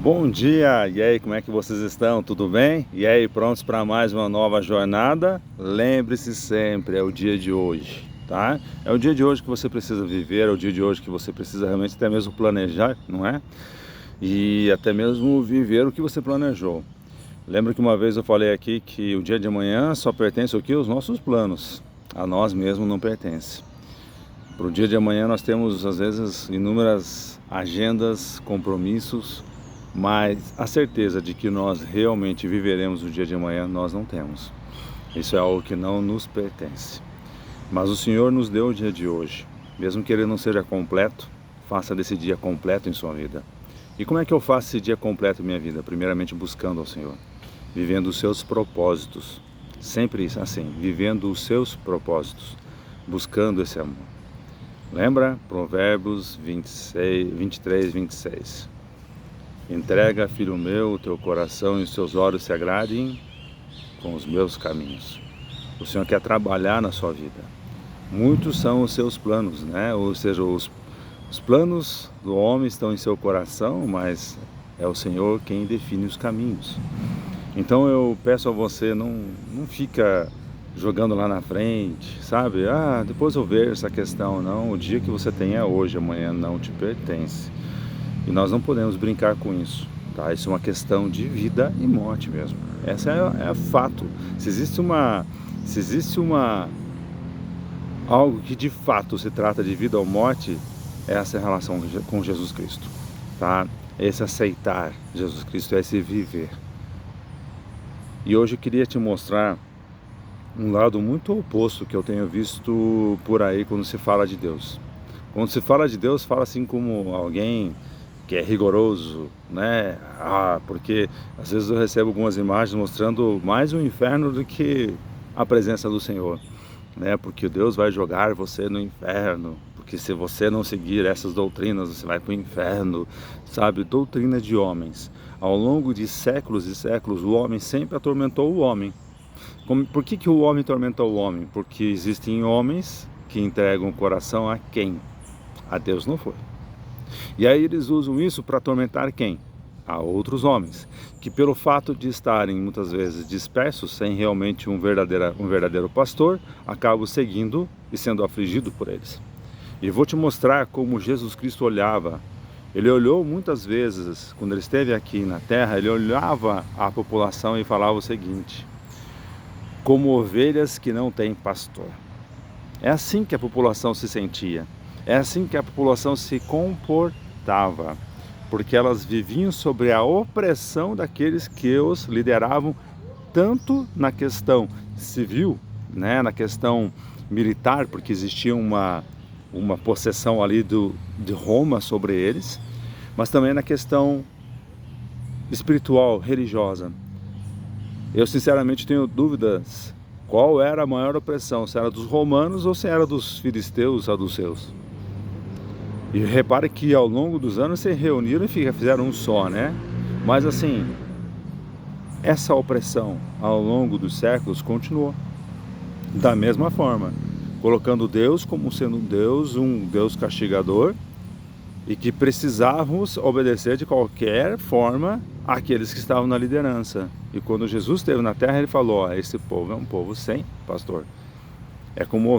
Bom dia! E aí, como é que vocês estão? Tudo bem? E aí, prontos para mais uma nova jornada? Lembre-se sempre, é o dia de hoje, tá? É o dia de hoje que você precisa viver, é o dia de hoje que você precisa realmente até mesmo planejar, não é? E até mesmo viver o que você planejou. Lembra que uma vez eu falei aqui que o dia de amanhã só pertence ao que? Os nossos planos. A nós mesmos não pertence. Para o dia de amanhã nós temos, às vezes, inúmeras agendas, compromissos, mas a certeza de que nós realmente viveremos o dia de amanhã nós não temos. Isso é algo que não nos pertence. Mas o Senhor nos deu o dia de hoje. Mesmo que ele não seja completo, faça desse dia completo em sua vida. E como é que eu faço esse dia completo em minha vida? Primeiramente buscando ao Senhor, vivendo os seus propósitos. Sempre isso, assim, vivendo os seus propósitos, buscando esse amor. Lembra? Provérbios 26, 23, 26. Entrega, filho meu, o teu coração e os teus olhos se agradem com os meus caminhos. O Senhor quer trabalhar na sua vida. Muitos são os seus planos, né? Ou seja, os planos do homem estão em seu coração, mas é o Senhor quem define os caminhos. Então eu peço a você, não fica jogando lá na frente, sabe? Depois eu vejo essa questão. Não, o dia que você tem é hoje, amanhã não te pertence. E nós não podemos brincar com isso, tá? Isso é uma questão de vida e morte mesmo. Essa é fato. Se existe algo que de fato se trata de vida ou morte, essa é a relação com Jesus Cristo, tá? Esse aceitar Jesus Cristo, é esse viver. E hoje eu queria te mostrar um lado muito oposto que eu tenho visto por aí quando se fala de Deus. Quando se fala de Deus, fala assim como alguém que é rigoroso, né? Porque às vezes eu recebo algumas imagens mostrando mais o inferno do que a presença do Senhor, né? Porque Deus vai jogar você no inferno, porque se você não seguir essas doutrinas, você vai para o inferno, sabe? Doutrina de homens. Ao longo de séculos e séculos, o homem sempre atormentou o homem. Por que o homem atormentou o homem? Porque existem homens que entregam o coração a quem? A Deus não foi. E aí eles usam isso para atormentar quem? A outros homens, que pelo fato de estarem muitas vezes dispersos, sem realmente um verdadeiro pastor, acabam seguindo e sendo afligido por eles. E vou te mostrar como Jesus Cristo olhava. Ele olhou muitas vezes, quando ele esteve aqui na terra, ele olhava a população e falava o seguinte: como ovelhas que não têm pastor. É assim que a população se sentia. É assim que a população se comportava, porque elas viviam sobre a opressão daqueles que os lideravam, tanto na questão civil, né, na questão militar, porque existia uma possessão ali de Roma sobre eles, mas também na questão espiritual, religiosa. Eu sinceramente tenho dúvidas qual era a maior opressão, se era dos romanos ou se era dos filisteus, saduceus. E repare que ao longo dos anos se reuniram e fizeram um só, né? Mas assim, essa opressão ao longo dos séculos continuou. Da mesma forma, colocando Deus como sendo um Deus castigador, e que precisávamos obedecer de qualquer forma àqueles que estavam na liderança. E quando Jesus esteve na terra, ele falou: esse povo é um povo sem pastor.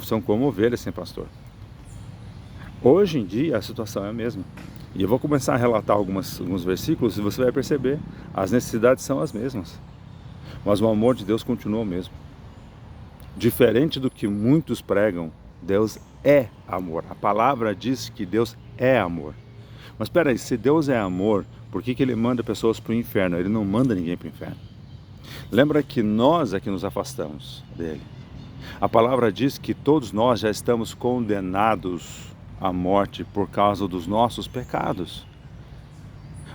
São como ovelhas sem pastor. Hoje em dia a situação é a mesma. E eu vou começar a relatar alguns versículos e você vai perceber, as necessidades são as mesmas. Mas o amor de Deus continua o mesmo. Diferente do que muitos pregam, Deus é amor. A palavra diz que Deus é amor. Mas espera aí, se Deus é amor, por que ele manda pessoas para o inferno? Ele não manda ninguém para o inferno. Lembra que nós é que nos afastamos dele. A palavra diz que todos nós já estamos condenados à morte por causa dos nossos pecados.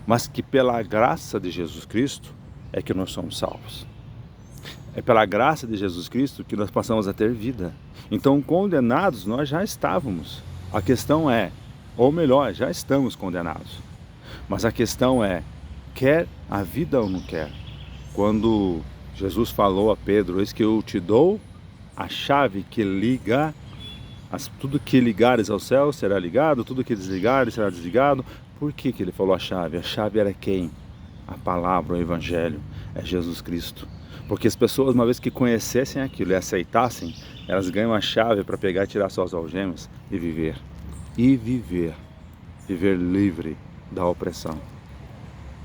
Mas que pela graça de Jesus Cristo é que nós somos salvos. É pela graça de Jesus Cristo que nós passamos a ter vida. Então, condenados nós já estávamos. A questão é, ou melhor, já estamos condenados. Mas a questão é, quer a vida ou não quer? Quando Jesus falou a Pedro: eis que eu te dou a chave que liga, tudo que ligares ao céu será ligado, tudo que desligares será desligado. Por que ele falou a chave? A chave era quem? a palavra, o Evangelho, é Jesus Cristo. Porque as pessoas, uma vez que conhecessem aquilo e aceitassem, elas ganham a chave para pegar e tirar suas algemas e viver. E viver. Viver livre da opressão.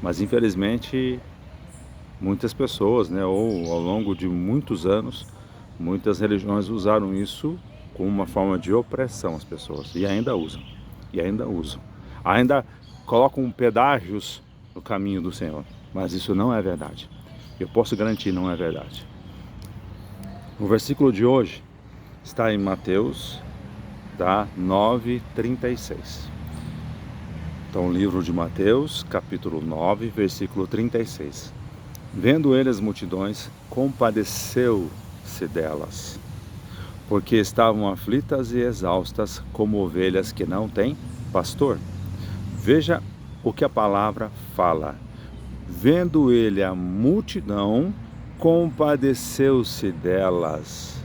Mas infelizmente, muitas pessoas, ou ao longo de muitos anos, muitas religiões usaram isso como uma forma de opressão às pessoas. E ainda usam. Ainda colocam pedágios no caminho do Senhor. Mas isso não é verdade. Eu posso garantir, não é verdade. O versículo de hoje está em Mateus 9:36. Então, o livro de Mateus, capítulo 9, versículo 36. Vendo ele as multidões, compadeceu-se delas, porque estavam aflitas e exaustas, como ovelhas que não têm pastor. Veja o que a palavra fala. Vendo ele a multidão, compadeceu-se delas.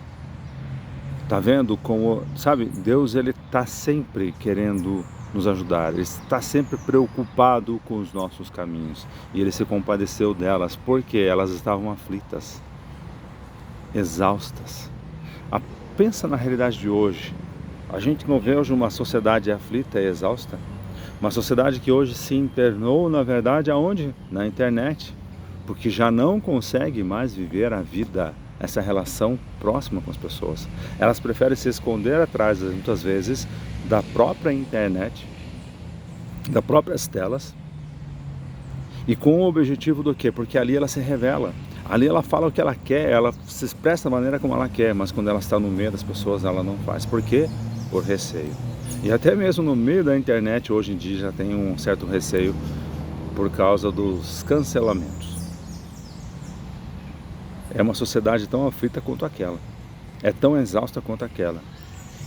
Tá vendo como, sabe, Deus ele está sempre querendo nos ajudar, Ele está sempre preocupado com os nossos caminhos. E Ele se compadeceu delas, porque elas estavam aflitas, exaustas. Pensa na realidade de hoje. A gente não vê hoje uma sociedade aflita e exausta? Uma sociedade que hoje se internou, na verdade, aonde? Na internet. Porque já não consegue mais viver a vida, essa relação próxima com as pessoas. Elas preferem se esconder atrás, muitas vezes, da própria internet, das próprias telas. E com o objetivo do quê? Porque ali ela se revela. Ali ela fala o que ela quer, ela se expressa da maneira como ela quer, mas quando ela está no meio das pessoas, ela não faz. Por quê? Por receio. E até mesmo no meio da internet, hoje em dia, já tem um certo receio por causa dos cancelamentos. É uma sociedade tão aflita quanto aquela. É tão exausta quanto aquela.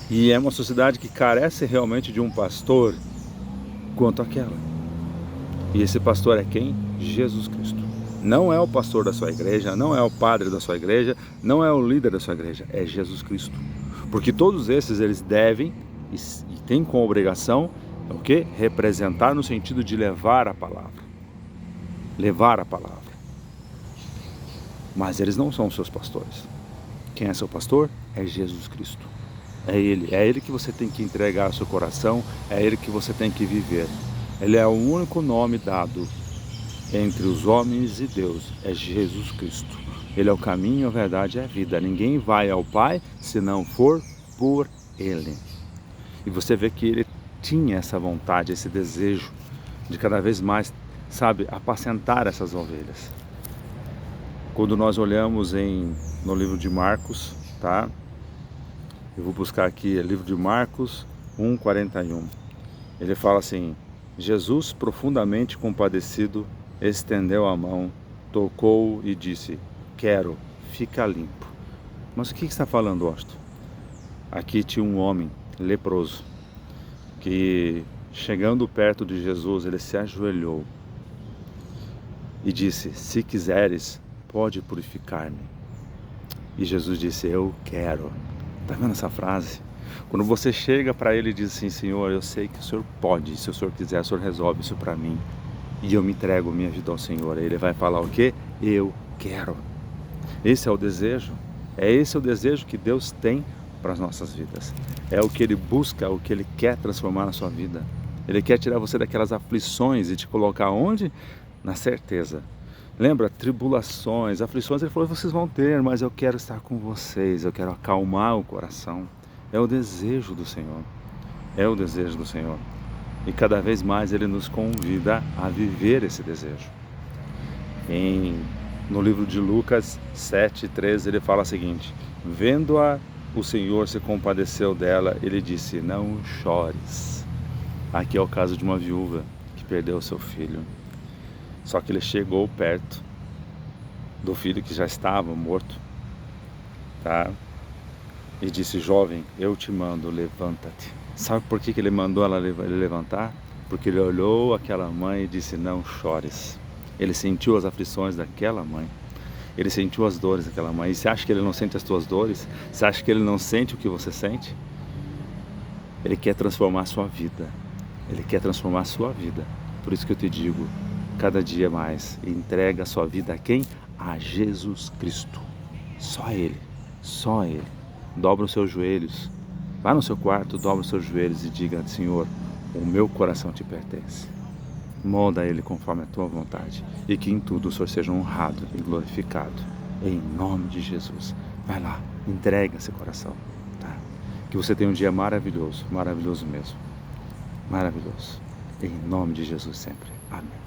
E é uma sociedade que carece realmente de um pastor quanto aquela. E esse pastor é quem? Jesus Cristo. Não é o pastor da sua igreja, não é o padre da sua igreja, não é o líder da sua igreja, é Jesus Cristo. Porque todos esses, eles devem e têm com obrigação, o quê? Representar no sentido de levar a palavra. Levar a palavra. Mas eles não são os seus pastores. Quem é seu pastor? É Jesus Cristo. É Ele que você tem que entregar ao seu coração, é Ele que você tem que viver. Ele é o único nome dado entre os homens e Deus, é Jesus Cristo. Ele é o caminho, a verdade e a vida. Ninguém vai ao Pai se não for por Ele. E você vê que Ele tinha essa vontade, esse desejo de cada vez mais, sabe, apacentar essas ovelhas. Quando nós olhamos no livro de Marcos, tá? Eu vou buscar aqui, é livro de Marcos 1:41. Ele fala assim: Jesus, profundamente compadecido, estendeu a mão, tocou e disse: quero, fica limpo. Mas o que está falando, Austin? Aqui tinha um homem leproso que, chegando perto de Jesus, ele se ajoelhou e disse: se quiseres, pode purificar-me. E Jesus disse: eu quero. Está vendo essa frase? Quando você chega para ele e diz assim: Senhor, eu sei que o Senhor pode, se o Senhor quiser, o Senhor resolve isso para mim. E eu me entrego minha vida ao Senhor. Ele vai falar o quê? Eu quero. Esse é o desejo. Esse é o desejo que Deus tem para as nossas vidas. É o que Ele busca, o que Ele quer transformar na sua vida. Ele quer tirar você daquelas aflições e te colocar onde? Na certeza. Lembra? Tribulações, aflições, Ele falou: vocês vão ter, mas eu quero estar com vocês, eu quero acalmar o coração. É o desejo do Senhor. É o desejo do Senhor. E cada vez mais Ele nos convida a viver esse desejo. No livro de Lucas 7:13, Ele fala o seguinte: vendo-a, o Senhor se compadeceu dela, Ele disse: não chores. Aqui é o caso de uma viúva que perdeu o seu filho. Só que Ele chegou perto do filho que já estava morto, tá? E disse: jovem, eu te mando, levanta-te. Sabe por que Ele mandou ele levantar? Porque Ele olhou aquela mãe e disse: não chores. Ele sentiu as aflições daquela mãe. Ele sentiu as dores daquela mãe. E você acha que Ele não sente as tuas dores? Você acha que Ele não sente o que você sente? Ele quer transformar a sua vida. Ele quer transformar a sua vida. Por isso que eu te digo: cada dia mais e entrega a sua vida a quem? A Jesus Cristo. Só Ele, só Ele. Dobra os seus joelhos, vá no seu quarto, dobra os seus joelhos e diga: Senhor, o meu coração te pertence. Molda ele conforme a tua vontade e que em tudo o Senhor seja honrado e glorificado. Em nome de Jesus. Vai lá, entrega esse coração. Tá? Que você tenha um dia maravilhoso, maravilhoso mesmo. Maravilhoso. Em nome de Jesus sempre. Amém.